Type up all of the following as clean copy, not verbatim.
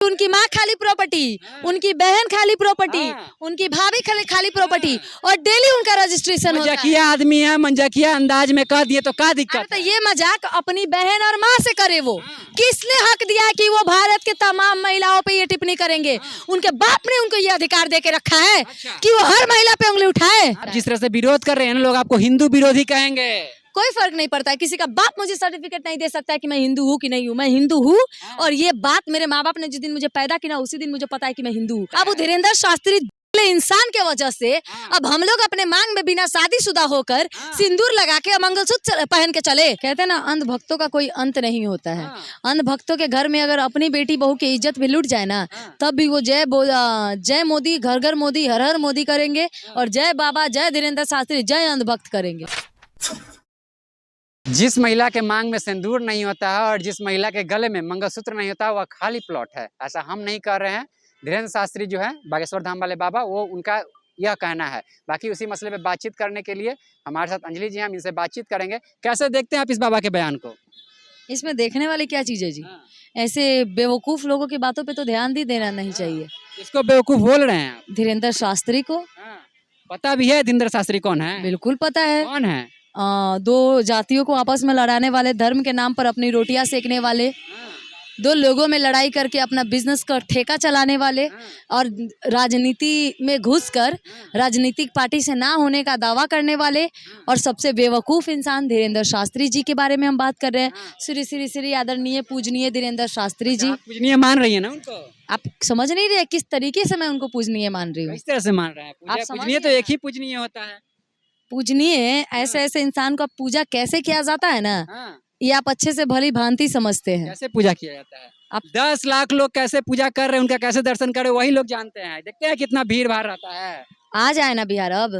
उनकी माँ खाली प्रॉपर्टी, उनकी बहन खाली प्रॉपर्टी, उनकी भाभी खाली प्रॉपर्टी, और डेली उनका रजिस्ट्रेशन होता है। मजाकिया आदमी है, मजाकिया अंदाज में कह दिए तो क्या दिक्कत तो है? ये मजाक अपनी बहन और माँ से करे वो, किसने हक दिया है कि वो भारत के तमाम महिलाओं पे ये टिप्पणी करेंगे? उनके बाप ने उनको ये अधिकार दे के रखा है कि वो हर महिला पे उंगली उठाए। आप जिस तरह से विरोध कर रहे हैं ना, लोग आपको हिंदू विरोधी कहेंगे। कोई फर्क नहीं पड़ता है, किसी का बाप मुझे सर्टिफिकेट नहीं दे सकता है कि मैं हिंदू हूँ कि नहीं हूँ। मैं हिंदू हूँ, और ये बात मेरे माँ बाप ने जिस दिन मुझे पैदा किया उसी दिन मुझे पता है कि मैं हिंदू हूँ। अब धीरेन्द्र शास्त्री इंसान के वजह से अब हम लोग अपने मांग में बिना शादीशुदा होकर सिंदूर लगा के मंगलसूत्र पहन के चले। कहते हैं ना, अंध भक्तों का कोई अंत नहीं होता है। अंध भक्तों के घर में अगर अपनी बेटी बहू की इज्जत भी लुट जाए ना, तब भी वो जय मोदी, घर घर मोदी, हर हर मोदी करेंगे, और जय बाबा, जय धीरेन्द्र शास्त्री, जय अंध भक्त करेंगे। जिस महिला के मांग में सिंदूर नहीं होता है और जिस महिला के गले में मंगलसूत्र नहीं होता, वह खाली प्लॉट है, ऐसा हम नहीं कर रहे हैं। धीरेन्द्र शास्त्री जो है बागेश्वर धाम वाले बाबा, वो उनका यह कहना है। बाकी उसी मसले पे बातचीत करने के लिए हमारे साथ अंजलि जी हैं, हम इनसे बातचीत करेंगे। कैसे देखते हैं आप इस बाबा के बयान को? इसमें देखने वाली क्या चीज है जी? ऐसे बेवकूफ लोगों की बातों पे तो ध्यान भी देना नहीं चाहिए। इसको बेवकूफ बोल रहे हैं आप? धीरेन्द्र शास्त्री को पता भी है धीरेन्द्र शास्त्री कौन है? बिल्कुल पता है। कौन है? दो जातियों को आपस में लड़ाने वाले, धर्म के नाम पर अपनी रोटियां सेकने वाले, दो लोगों में लड़ाई करके अपना बिजनेस का ठेका चलाने वाले, और राजनीति में घुसकर राजनीतिक पार्टी से ना होने का दावा करने वाले, और सबसे बेवकूफ इंसान धीरेन्द्र शास्त्री जी के बारे में हम बात कर रहे हैं। श्री श्री श्री आदरणीय पूजनीय धीरेन्द्र शास्त्री जी। पूजनीय मान रही है ना उनको? आप समझ नहीं रहे किस तरीके से मैं उनको पूजनीय मान रही हूँ? किस तरह से मान रहे हैं? पूजनीय तो एक ही पूजनीय होता है। पूजनीय ऐसे ऐसे इंसान को पूजा कैसे किया जाता है ना, ये आप अच्छे से भली भांति समझते हैं। कैसे पूजा किया जाता है? आप 10 लाख लोग कैसे पूजा कर रहे हैं, उनका कैसे दर्शन कर रहे हैं, वही लोग जानते हैं। देखते हैं कितना भीड़ भाड़ रहता है। आ जाए ना बिहार, अब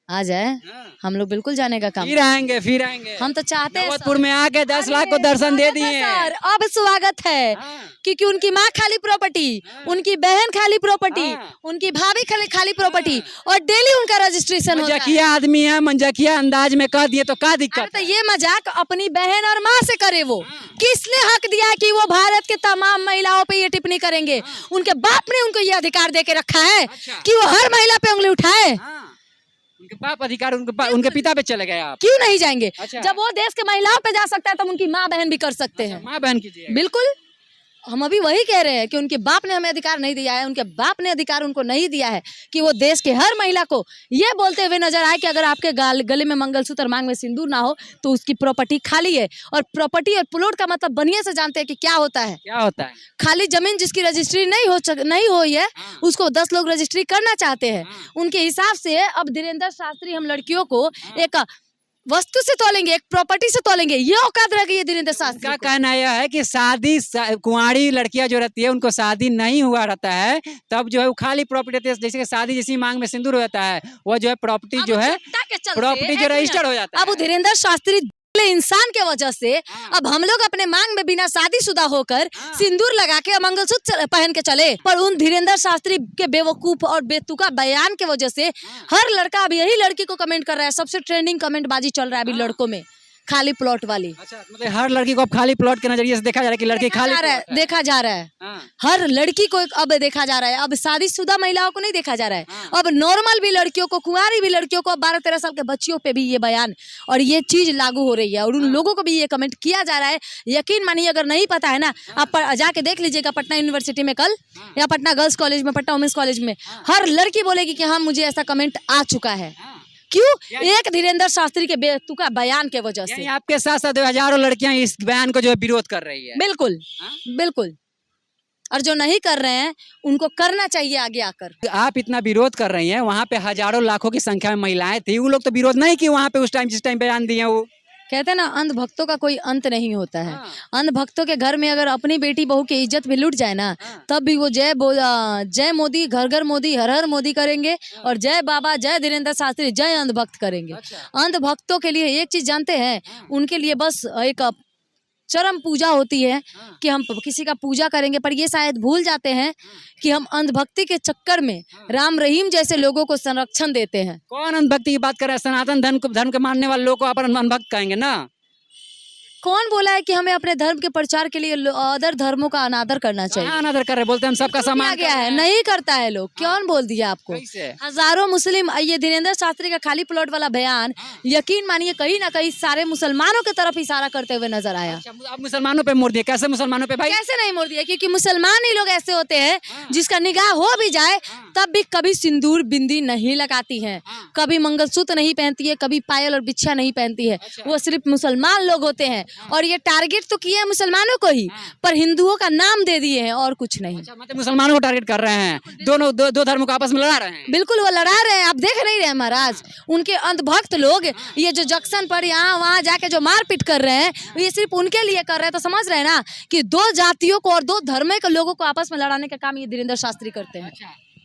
आ जाए, हम लोग बिल्कुल जाने का काम। फिर आएंगे। हम तो चाहते हैं नौबतपुर में आके 10 लाख को दर्शन दे दिए सर। अब स्वागत है, क्योंकि उनकी माँ खाली प्रॉपर्टी, उनकी बहन खाली प्रॉपर्टी, उनकी भाभी खाली प्रॉपर्टी, और डेली उनका रजिस्ट्रेशन होता है। मजाकिया आदमी है, मजाकिया अंदाज में कह दिए तो क्या दिक्कत? तो ये मजाक अपनी बहन और माँ से करे वो, किसने हक दिया है कि वो भारत के तमाम महिलाओं पे ये टिप्पणी करेंगे? उनके बाप ने उनको ये अधिकार दे के रखा है कि वो हर महिला पे उंगली उठाए। उनके बाप अधिकार उनके पिता पे चले गए आप? क्यों नहीं जाएंगे? अच्छा। जब वो देश के महिलाओं पे जा सकता है, तब उनकी माँ बहन भी कर सकते हैं। माँ बहन कीजिए। बिल्कुल, हम अभी वही कह रहे हैं कि उनके बाप ने हमें अधिकार नहीं दिया है, उनके बाप ने अधिकार उनको नहीं दिया है कि वो देश के हर महिला को ये बोलते हुए नजर आए कि अगर आपके गले में मंगलसूत्र, मांग में सिंदूर ना हो तो उसकी प्रॉपर्टी खाली है। और प्रॉपर्टी और प्लॉट का मतलब बढ़िया से जानते हैं कि क्या होता है। क्या होता है? खाली जमीन जिसकी रजिस्ट्री नहीं हुई है, उसको 10 लोग रजिस्ट्री करना चाहते हैं। उनके हिसाब से अब धीरेन्द्र शास्त्री हम लड़कियों को एक वस्तु से तोलेंगे, एक प्रॉपर्टी से तोलेंगे, ये औकात रह गई है धीरेन्द्र शास्त्री का कहना यह है कि कुंवारी लड़कियां जो रहती है, उनको शादी नहीं हुआ रहता है, तब जो है वो खाली प्रॉपर्टी रहती है। जैसे कि शादी जैसी मांग में सिंदूर होता है, वो जो है प्रॉपर्टी जो है प्रॉपर्टी जो रजिस्टर्ड हो जाता है। अब धीरेन्द्र शास्त्री इंसान के वजह से अब हम लोग अपने मांग में बिना शादीशुदा होकर सिंदूर लगा के मंगलसूत्र पहन के चले, पर उन धीरेन्द्र शास्त्री के बेवकूफ और बेतुका बयान के वजह से हर लड़का अब यही लड़की को कमेंट कर रहा है। सबसे ट्रेंडिंग कमेंट बाजी चल रहा है अभी लड़कों में, खाली प्लॉट वाली। अच्छा, मतलब हर लड़की को अब खाली प्लॉट के नजरिए से देखा जा रहा है कि लड़की खाली देखा जा रहा है। हर लड़की को अब देखा जा रहा है, अब शादीशुदा महिलाओं को नहीं देखा जा रहा है। अब नॉर्मल भी लड़कियों को, कुंवारी भी लड़कियों को, 12-13 साल के बच्चियों पे भी ये बयान और ये चीज लागू हो रही है, और उन लोगों को भी ये कमेंट किया जा रहा है। यकीन मानिए, अगर नहीं पता है ना, आप जाके देख लीजिएगा पटना यूनिवर्सिटी में कल, या पटना गर्ल्स कॉलेज में, पटना वुमेन्स कॉलेज में, हर लड़की बोलेगी कि हाँ मुझे ऐसा कमेंट आ चुका है। क्यों? एक धीरेन्द्र शास्त्री के बेतुका बयान के वजह से। आपके साथ साथ हजारों लड़कियां इस बयान को जो है विरोध कर रही है। बिल्कुल बिल्कुल, और जो नहीं कर रहे हैं उनको करना चाहिए आगे आकर। आप इतना विरोध कर रही हैं, वहाँ पे हजारों लाखों की संख्या में महिलाएं थी, वो लोग तो विरोध नहीं किए वहाँ पे उस टाइम, जिस टाइम बयान दिए। वो कहते हैं ना, अंध भक्तों का कोई अंत नहीं होता है। अंध भक्तों के घर में अगर अपनी बेटी बहू की इज्जत भी लुट जाए ना, तब भी वो जय मोदी, घर घर मोदी, हर हर मोदी करेंगे, और जय बाबा, जय धीरेन्द्र शास्त्री, जय अंध भक्त करेंगे। अंध भक्तों के लिए एक चीज जानते हैं, उनके लिए बस एक चरम पूजा होती है कि हम किसी का पूजा करेंगे, पर ये शायद भूल जाते हैं कि हम अंधभक्ति के चक्कर में राम रहीम जैसे लोगों को संरक्षण देते हैं। कौन अंधभक्ति की बात कर रहा है? सनातन धर्म के मानने वाले लोगों को अपन अंधभक्त कहेंगे ना? कौन बोला है कि हमें अपने धर्म के प्रचार के लिए अदर धर्मों का अनादर करना चाहिए? कहाँ अनादर कर रहे, बोलते हैं हम सबका किया सम्मान गया कर रहे है, हैं। नहीं करता है लोग। कौन बोल दिया आपको? कैसे? हजारों मुस्लिम, ये धीरेन्द्र शास्त्री का खाली प्लॉट वाला बयान यकीन मानिए कहीं ना कहीं सारे मुसलमानों की तरफ इशारा करते हुए नजर आया। अच्छा, आप मुसलमानों पे मोड़ दिए, कैसे मुसलमानों पे भाई? कैसे नहीं मोड़ दिया? क्योंकि मुसलमान ही लोग ऐसे होते हैं जिसका निगाह हो भी जाए तब भी कभी सिंदूर बिंदी नहीं लगाती हैं, कभी मंगलसूत्र नहीं पहनती है, कभी पायल और बिछिया नहीं पहनती है। वो सिर्फ मुसलमान लोग होते हैं और ये टारगेट तो किए हैं मुसलमानों को ही, पर हिंदुओं का नाम दे दिए हैं और कुछ नहीं। अच्छा, मतलब मुसलमानों को टारगेट कर रहे हैं, दोनों दो धर्मों को आपस में लड़ा रहे हैं। बिल्कुल वो लड़ा रहे हैं, आप देख नहीं रहे महाराज। उनके अंधभक्त लोग ये जो जंक्शन पर यहाँ वहाँ जाके जो मारपीट कर रहे हैं ये सिर्फ उनके लिए कर रहे हैं। तो समझ रहे हैं ना कि दो जातियों को और दो धर्म के लोगों को आपस में लड़ाने का काम ये धीरेन्द्र शास्त्री करते हैं।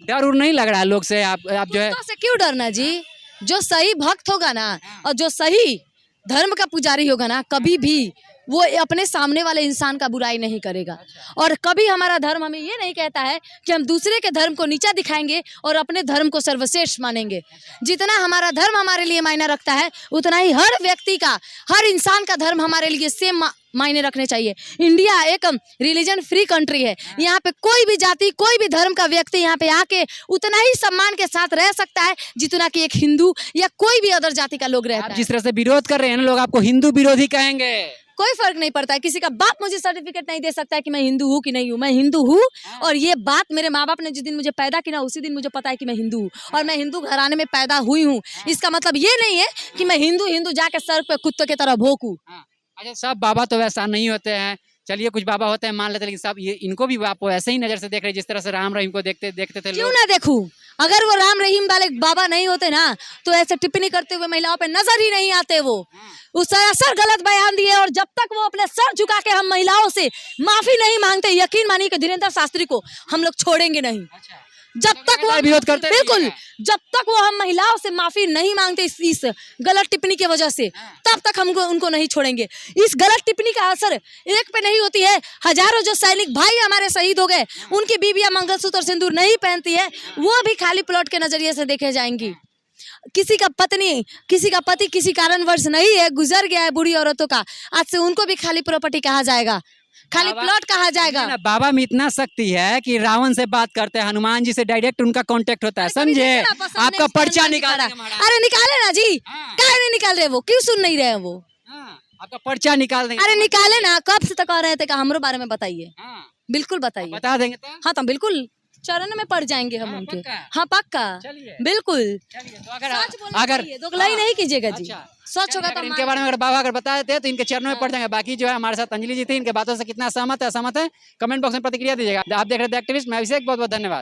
डर उर नहीं लग रहा है लोग से? आप जो है कुत्तों से क्यों डरना जी? जो सही भक्त होगा ना और जो सही धर्म का पुजारी होगा ना, कभी भी वो अपने सामने वाले इंसान का बुराई नहीं करेगा। और कभी हमारा धर्म हमें ये नहीं कहता है कि हम दूसरे के धर्म को नीचा दिखाएंगे और अपने धर्म को सर्वश्रेष्ठ मानेंगे। जितना हमारा धर्म हमारे लिए मायने रखता है उतना ही हर व्यक्ति का, हर इंसान का धर्म हमारे लिए सेम मायने रखने चाहिए। इंडिया एक रिलीजन फ्री कंट्री है। यहाँ पे कोई भी जाति, कोई भी धर्म का व्यक्ति यहाँ पे आके उतना ही सम्मान के साथ रह सकता है जितना कि एक हिंदू या कोई भी अदर जाति का लोग रहता आप है। जिस तरह से विरोध कर रहे हैं ना, लोग आपको हिंदू विरोधी कहेंगे। कोई फर्क नहीं पड़ता है, किसी का बाप मुझे सर्टिफिकेट नहीं दे सकता है कि मैं हिंदू हूँ कि नहीं हूँ। मैं हिंदू हूँ और ये बात मेरे माँ बाप ने जिस दिन मुझे पैदा किया ना उसी दिन मुझे पता है कि मैं हिंदू हूँ और मैं हिंदू घराने में पैदा हुई हूँ। इसका मतलब ये नहीं है कि मैं हिंदू जाके सर पे कुत्ते की तरह भोंकूं। अच्छा, सब बाबा तो वैसा नहीं होते हैं। चलिए कुछ बाबा होते हैं मान लेते हैं, लेकिन सब ये इनको भी आप ऐसे ही नजर से देख रहे हैं जिस तरह से राम रहीम को देखते थे क्यों लोग। ना देखूं? अगर वो राम रहीम वाले बाबा नहीं होते ना तो ऐसे टिप्पणी करते हुए महिलाओं पे नजर ही नहीं आते। वो उस सरासर गलत बयान दिए और जब तक वो अपने सर झुका के हम महिलाओं से माफी नहीं मांगते, यकीन मानिए कि धीरेन्द्र शास्त्री को हम लोग छोड़ेंगे नहीं। जब तक वो विरोध करते बिल्कुल रहिएगा। जब तक वो हम महिलाओं से माफी नहीं मांगते इस गलत टिप्पणी की वजह से, तब तक हमको उनको नहीं छोड़ेंगे। इस गलत टिप्पणी का असर एक पे नहीं होती है। हजारों जो सैनिक भाई हमारे शहीद हो गए, उनकी बीवियां मंगलसूत्र और सिंदूर नहीं पहनती है, वो भी खाली प्लॉट के नजरिए से देखे जाएंगी। किसी का पत्नी, किसी का पति किसी कारणवश नहीं है, गुजर गया है बूढ़ी औरतों का, आज से उनको भी खाली प्रॉपर्टी कहा जाएगा, खाली प्लॉट कहा जाएगा। ना, बाबा में इतना शक्ति है कि रावण से बात करते हैं, हनुमान जी से डायरेक्ट उनका कांटेक्ट होता है, समझे? आपका पर्चा निकाल देंगे महाराज। अरे निकाले ना जी, काहे नहीं निकाल रहे? वो क्यों सुन नहीं रहे हैं वो? आपका पर्चा निकाल देंगे। अरे निकाले ना, कब से तो कह रहे थे कि हमारे बारे में बताइए। बिल्कुल बताइए। बता देंगे तो? हाँ तो बिल्कुल चरण में पड़ जाएंगे हम उनके। पक्का? हाँ पक्का, चलिए। बिल्कुल। चलिए, तो सच बोलना अगर चाहिए, दोगलाई नहीं कीजिएगा जी। अच्छा। सच होगा तो इनके बारे में अगर बाबा अगर बता देते हैं तो इनके चरणों में पड़ जाएंगे। बाकी जो है हमारे साथ अंजलि जी थी, इनके बातों से कितना सहमत है कमेंट बॉक्स में प्रतिक्रिया दीजिएगा। आप देख रहे थे एक्टिविस्ट, मैं अभिषेक, बहुत बहुत धन्यवाद।